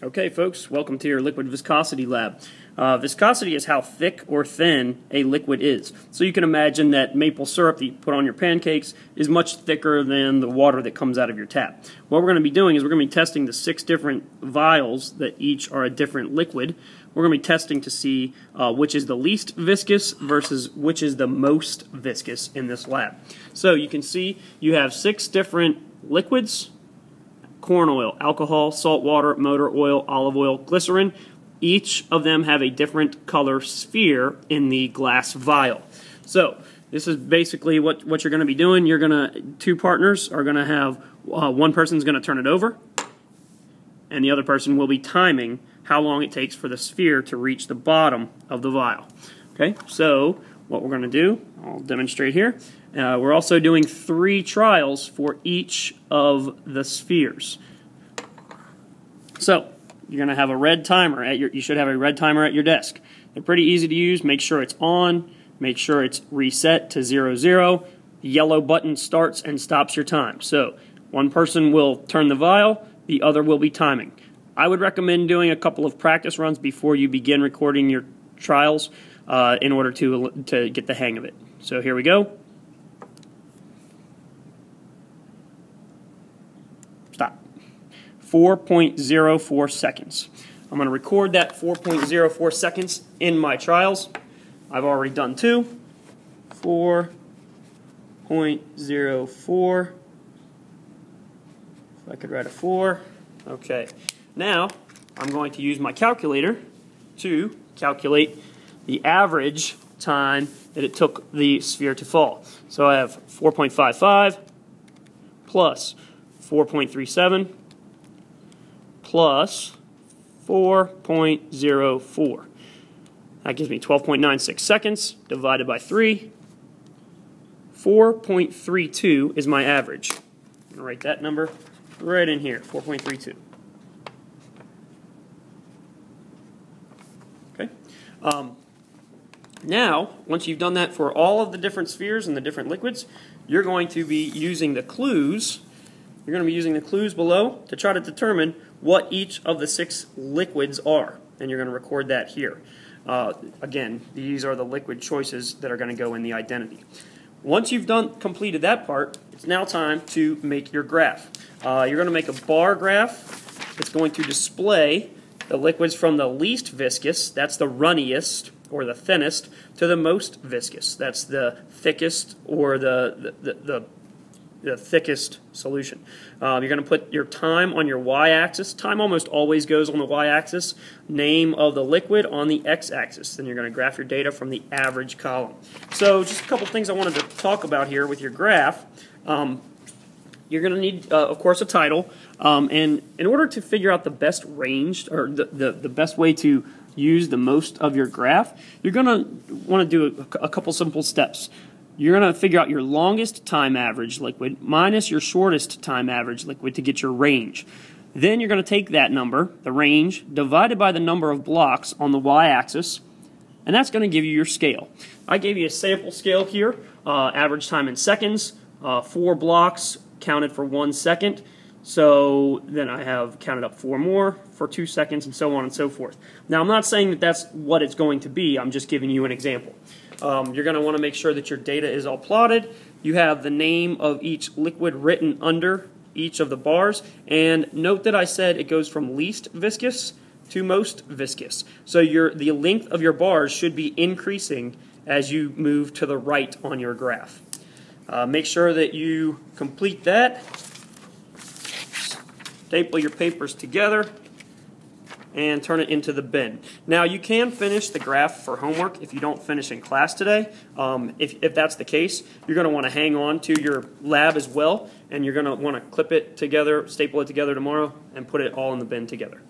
Okay, folks, welcome to your liquid viscosity lab. Viscosity is how thick or thin a liquid is. So you can imagine that maple syrup that you put on your pancakes is much thicker than the water that comes out of your tap. What we're going to be doing is we're going to be testing the 6 different vials that each are a different liquid. We're going to be testing to see which is the least viscous versus which is the most viscous in this lab. So you can see you have 6 different liquids: corn oil, alcohol, salt water, motor oil, olive oil, glycerin. Each of them have a different color sphere in the glass vial. So this is basically what you're going to be doing. You're going to, 2 partners are going to have, one person's going to turn it over, and the other person will be timing how long it takes for the sphere to reach the bottom of the vial. Okay, so what we're going to do, I'll demonstrate here. We're also doing 3 trials for each of the spheres. So you're going to have a red timer at you should have a red timer at your desk. They're pretty easy to use. Make sure it's on. Make sure it's reset to 00. The yellow button starts and stops your time. So one person will turn the vial, the other will be timing. I would recommend doing a couple of practice runs before you begin recording your trials in order to get the hang of it. So here we go. Stop. 4.04 seconds. I'm going to record that 4.04 seconds in my trials. I've already done 2. 4.04. If I could write a 4. Okay. Now, I'm going to use my calculator to calculate the average time that it took the sphere to fall. So I have 4.55 plus 4.37 plus 4.04. That gives me 12.96 seconds divided by 3. 4.32 is my average. I'm going to write that number right in here, 4.32. Okay. Now, once you've done that for all of the different spheres and the different liquids, you're going to be using the clues. You're going to be using the clues below to try to determine what each of the 6 liquids are, and you're going to record that here. Again, these are the liquid choices that are going to go in the identity. Once you've completed that part, it's now time to make your graph. You're going to make a bar graph that's going to display the liquids from the least viscous, that's the runniest or the thinnest, to the most viscous, that's the thickest or the thickest solution. You're going to put your time on your y-axis. Time almost always goes on the y-axis. Name of the liquid on the x-axis. Then you're going to graph your data from the average column. So just a couple things I wanted to talk about here with your graph. You're going to need, of course, a title. And in order to figure out the best range, or the best way to use the most of your graph, you're going to want to do a couple simple steps. You're going to figure out your longest time average liquid minus your shortest time average liquid to get your range. Then you're going to take that number, the range, divided by the number of blocks on the y-axis, and that's going to give you your scale. I gave you a sample scale here, average time in seconds, 4 blocks counted for 1 second. So then I have counted up 4 more for 2 seconds, and so on and so forth. Now, I'm not saying that that's what it's going to be. I'm just giving you an example. You're going to want to make sure that your data is all plotted. You have the name of each liquid written under each of the bars. And note that I said it goes from least viscous to most viscous. So the length of your bars should be increasing as you move to the right on your graph. Make sure that you complete that. Staple your papers together and turn it into the bin. Now, you can finish the graph for homework if you don't finish in class today. If that's the case, you're going to want to hang on to your lab as well, and you're going to want to clip it together, staple it together tomorrow, and put it all in the bin together.